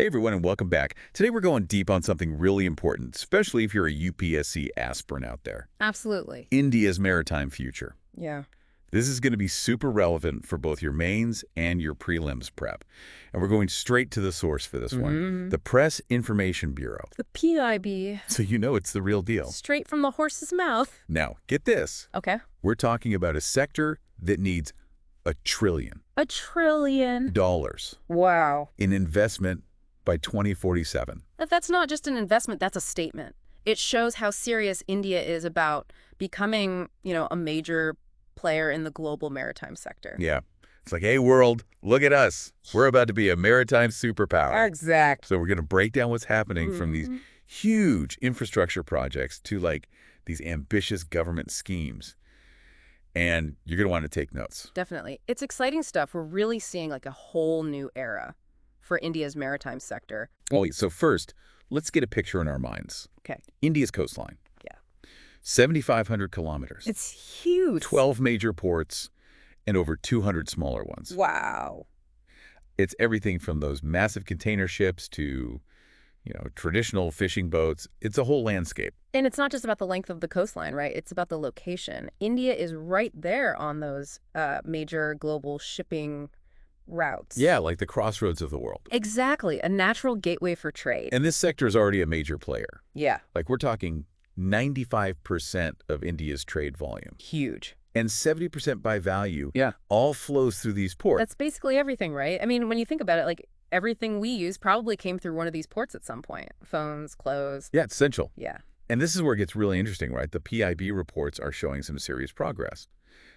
Hey everyone, and welcome back. Today we're going deep on something really important, especially if you're a UPSC aspirant out there. Absolutely. India's maritime future. Yeah. This is going to be super relevant for both your mains and your prelims prep. And we're going straight to the source for this one, the Press Information Bureau. The PIB. So you know it's the real deal. Straight from the horse's mouth. Now, get this. Okay. We're talking about a sector that needs $1 trillion. $1 trillion. Wow. In investment by 2047. That's not just an investment, that's a statement. It shows how serious India is about becoming, a major player in the global maritime sector. Yeah. It's like, hey, world, look at us. We're about to be a maritime superpower. Exactly. So we're going to break down what's happening from these huge infrastructure projects to, these ambitious government schemes. And you're going to want to take notes. Definitely. It's exciting stuff. We're really seeing, a whole new era for India's maritime sector. Oh, so first, let's get a picture in our minds. Okay. India's coastline. Yeah. 7,500 kilometers. It's huge. 12 major ports and over 200 smaller ones. Wow. It's everything from those massive container ships to, traditional fishing boats. It's a whole landscape. And it's not just about the length of the coastline, right? It's about the location. India is right there on those major global shipping routes. Yeah, like the crossroads of the world. Exactly. A natural gateway for trade. And this sector is already a major player. Yeah. We're talking 95% of India's trade volume. Huge. And 70% by value all flows through these ports. That's basically everything, right? I mean, when you think about it, everything we use probably came through one of these ports at some point. Phones, clothes. Yeah, it's essential. Yeah. And this is where it gets really interesting, right? The PIB reports are showing some serious progress.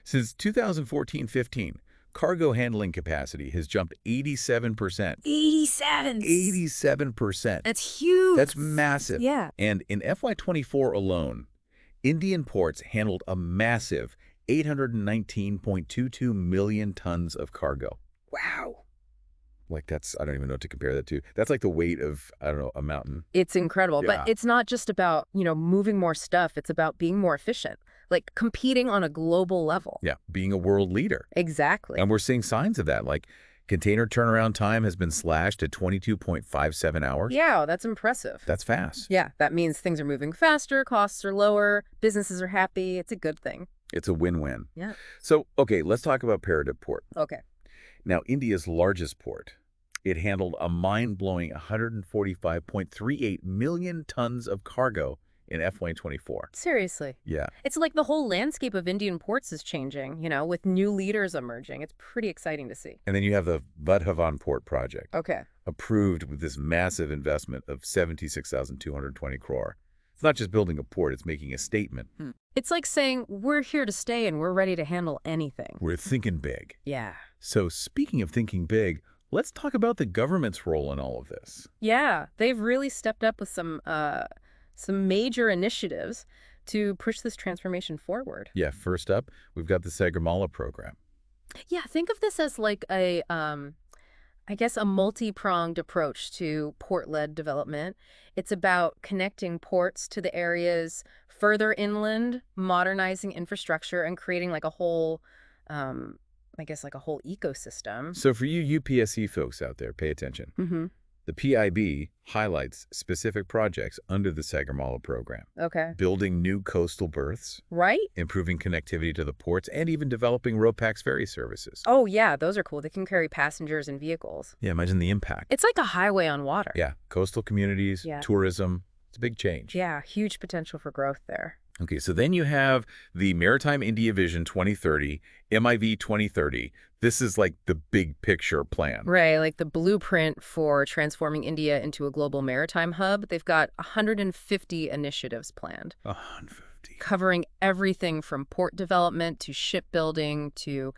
Since 2014-15, cargo handling capacity has jumped 87%. 87%. That's huge. That's massive. Yeah. And in FY24 alone, Indian ports handled a massive 819.22 million tons of cargo. Wow. I don't even know what to compare that to. That's like the weight of, a mountain. It's incredible. Yeah. But it's not just about, moving more stuff. It's about being more efficient, competing on a global level. Yeah, being a world leader. Exactly. And we're seeing signs of that. Container turnaround time has been slashed to 22.57 hours. Yeah, that's impressive. That's fast. Yeah, that means things are moving faster, costs are lower, businesses are happy. It's a good thing. It's a win-win. Yeah. So, okay, let's talk about Paradip Port. Okay. Now, India's largest port, it handled a mind-blowing 145.38 million tons of cargo in FY24. Seriously. Yeah. It's like the whole landscape of Indian ports is changing, with new leaders emerging. It's pretty exciting to see. And then you have the Vadhavan Port project. Okay. Approved with this massive investment of 76,220 crore. It's not just building a port, it's making a statement. It's like saying, we're here to stay and we're ready to handle anything. We're thinking big. Yeah. So speaking of thinking big, let's talk about the government's role in all of this. Yeah, they've really stepped up with some major initiatives to push this transformation forward. Yeah, first up, we've got the Sagarmala program. Yeah, think of this as a multi-pronged approach to port-led development. It's about connecting ports to the areas further inland, modernizing infrastructure, and creating a whole ecosystem. So for you UPSC folks out there, pay attention. The PIB highlights specific projects under the Sagarmala program. Okay. Building new coastal berths. Right? Improving connectivity to the ports, and even developing RoPax ferry services. Oh, yeah, those are cool. They can carry passengers and vehicles. Yeah, imagine the impact. It's like a highway on water. Yeah, coastal communities, tourism. It's a big change. Yeah, huge potential for growth there. Okay, so then you have the Maritime India Vision 2030, MIV 2030. This is the big picture plan. Right, the blueprint for transforming India into a global maritime hub. They've got 150 initiatives planned. 150. Covering everything from port development to shipbuilding to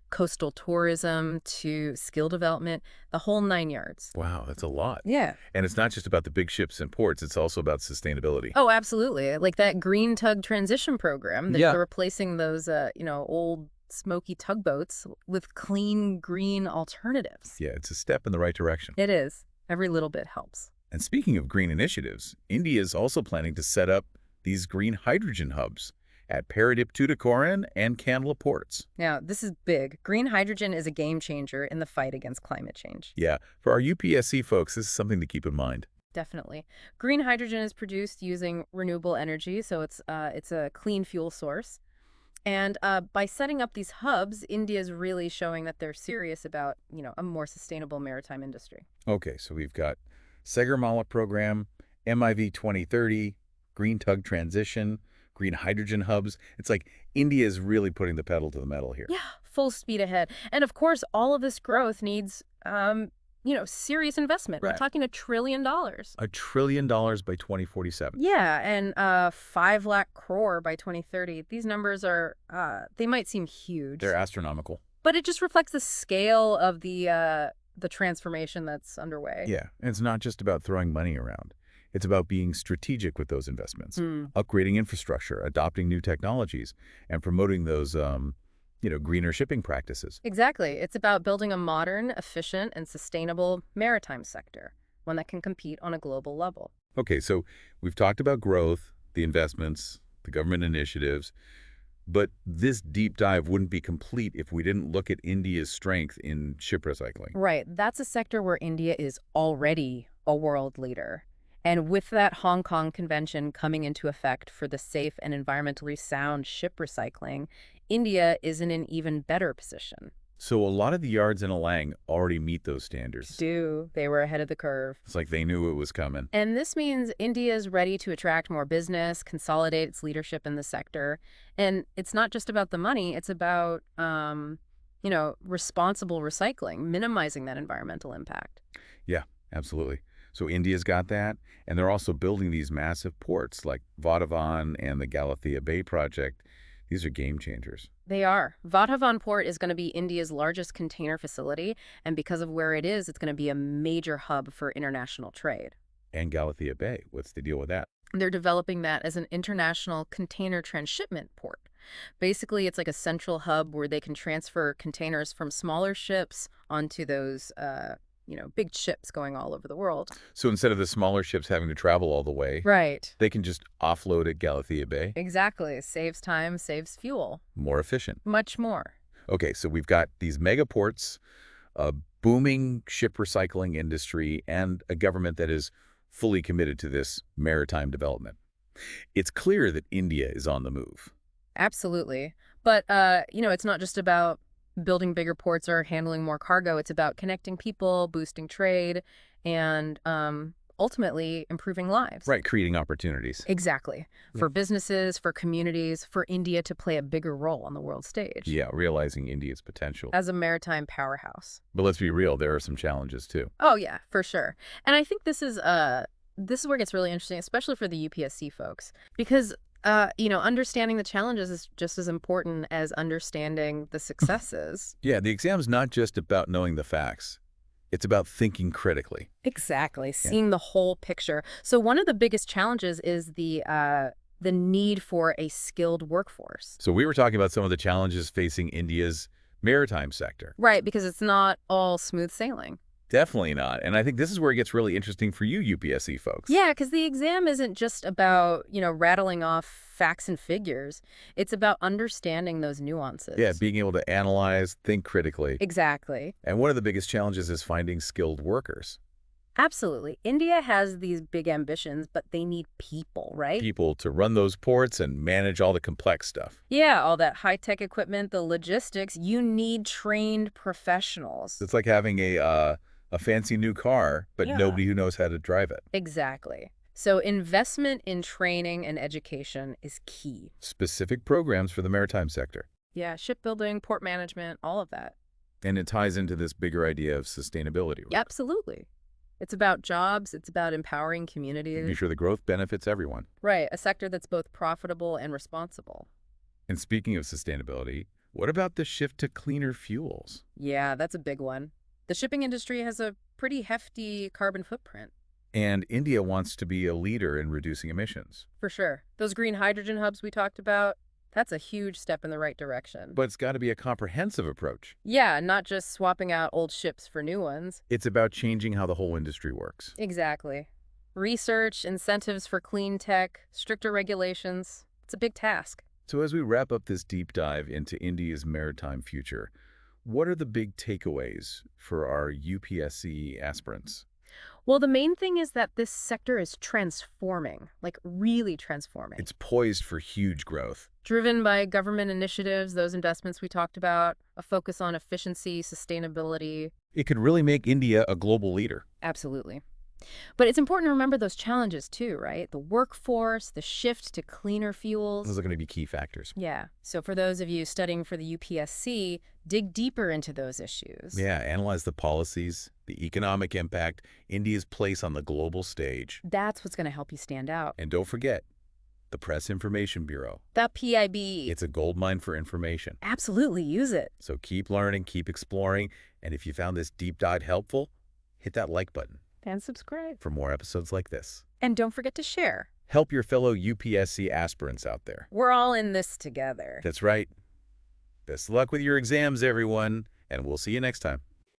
coastal tourism to skill development, the whole 9 yards. Wow, that's a lot. Yeah. And it's not just about the big ships and ports, it's also about sustainability. Oh, absolutely. Like that green tug transition program that they're replacing those, old smoky tugboats with clean green alternatives. Yeah, it's a step in the right direction. It is. Every little bit helps. And speaking of green initiatives, India is also planning to set up these green hydrogen hubs at Paradip Tuticorin and Candler ports. Now, this is big. Green hydrogen is a game changer in the fight against climate change. Yeah, for our UPSC folks, this is something to keep in mind. Definitely. Green hydrogen is produced using renewable energy, so it's a clean fuel source. And by setting up these hubs, India is really showing that they're serious about, a more sustainable maritime industry. Okay, so we've got Sagarmala program, MIV 2030, green tug transition, green hydrogen hubs. It's like India is really putting the pedal to the metal here. Yeah, full speed ahead. And of course, all of this growth needs, serious investment. Right. We're talking $1 trillion. $1 trillion by 2047. Yeah, and 5 lakh crore by 2030. These numbers are, they might seem huge. They're astronomical. But it just reflects the scale of the transformation that's underway. Yeah, and it's not just about throwing money around. It's about being strategic with those investments, upgrading infrastructure, adopting new technologies, and promoting those, greener shipping practices. Exactly. It's about building a modern, efficient, and sustainable maritime sector, one that can compete on a global level. Okay, so we've talked about growth, the investments, the government initiatives, but this deep dive wouldn't be complete if we didn't look at India's strength in ship recycling. Right. That's a sector where India is already a world leader. And with that Hong Kong Convention coming into effect for the safe and environmentally sound ship recycling, India is in an even better position. So a lot of the yards in Alang already meet those standards. They were ahead of the curve. It's like they knew it was coming. And this means India is ready to attract more business, consolidate its leadership in the sector. And it's not just about the money, it's about, responsible recycling, minimizing that environmental impact. Yeah, absolutely. So India's got that, and they're also building these massive ports like Vadhavan and the Galathea Bay project. These are game changers. They are. Vadhavan Port is going to be India's largest container facility, and because of where it is, it's going to be a major hub for international trade. And Galathea Bay, what's the deal with that? They're developing that as an international container transshipment port. Basically, it's like a central hub where they can transfer containers from smaller ships onto those big ships going all over the world. So instead of the smaller ships having to travel all the way, Right. they can just offload at Galathea Bay. Exactly. Saves time, saves fuel. More efficient. Much more. Okay, so we've got these mega ports, a booming ship recycling industry, and a government that is fully committed to this maritime development. It's clear that India is on the move. Absolutely. But, it's not just about building bigger ports or handling more cargo. It's about connecting people, boosting trade, and ultimately improving lives. Right, creating opportunities. Exactly. For businesses, for communities, for India to play a bigger role on the world stage. Yeah, realizing India's potential. As a maritime powerhouse. But let's be real, there are some challenges too. Oh, yeah, for sure. And I think this is where it gets really interesting, especially for the UPSC folks, because understanding the challenges is just as important as understanding the successes. Yeah, the exam's not just about knowing the facts. It's about thinking critically. Exactly, seeing the whole picture. So one of the biggest challenges is the need for a skilled workforce. So we were talking about some of the challenges facing India's maritime sector. Right, because it's not all smooth sailing. Definitely not. And I think this is where it gets really interesting for you UPSC folks. Yeah, because the exam isn't just about, rattling off facts and figures. It's about understanding those nuances. Yeah, being able to analyze, think critically. Exactly. And one of the biggest challenges is finding skilled workers. Absolutely. India has these big ambitions, but they need people, right? People to run those ports and manage all the complex stuff. Yeah, all that high-tech equipment, the logistics. You need trained professionals. It's like having a fancy new car, but nobody who knows how to drive it. Exactly. So investment in training and education is key. Specific programs for the maritime sector. Yeah, shipbuilding, port management, all of that. And it ties into this bigger idea of sustainability. Right? Absolutely. It's about jobs. It's about empowering communities. Be sure the growth benefits everyone. Right, a sector that's both profitable and responsible. And speaking of sustainability, what about the shift to cleaner fuels? Yeah, that's a big one. The shipping industry has a pretty hefty carbon footprint. And India wants to be a leader in reducing emissions. For sure. Those green hydrogen hubs we talked about, that's a huge step in the right direction. But it's got to be a comprehensive approach. Yeah, not just swapping out old ships for new ones. It's about changing how the whole industry works. Exactly. Research, incentives for clean tech, stricter regulations. It's a big task. So as we wrap up this deep dive into India's maritime future, what are the big takeaways for our UPSC aspirants? Well, the main thing is that this sector is transforming, like really transforming. It's poised for huge growth. Driven by government initiatives, those investments we talked about, a focus on efficiency, sustainability. It could really make India a global leader. Absolutely. But it's important to remember those challenges too, right? The workforce, the shift to cleaner Those fuels. are going to be key factors. Yeah. So for those of you studying for the UPSC, dig deeper into those issues. Yeah, analyze the policies, the economic impact, India's place on the global stage. That's what's going to help you stand out. And don't forget, the Press Information Bureau. The PIB. It's a goldmine for information. Absolutely use it. So keep learning, keep exploring, and if you found this deep dive helpful, hit that like button And subscribe. for more episodes like this. And don't forget to share. Help your fellow UPSC aspirants out there. We're all in this together. That's right. Best of luck with your exams, everyone, and we'll see you next time.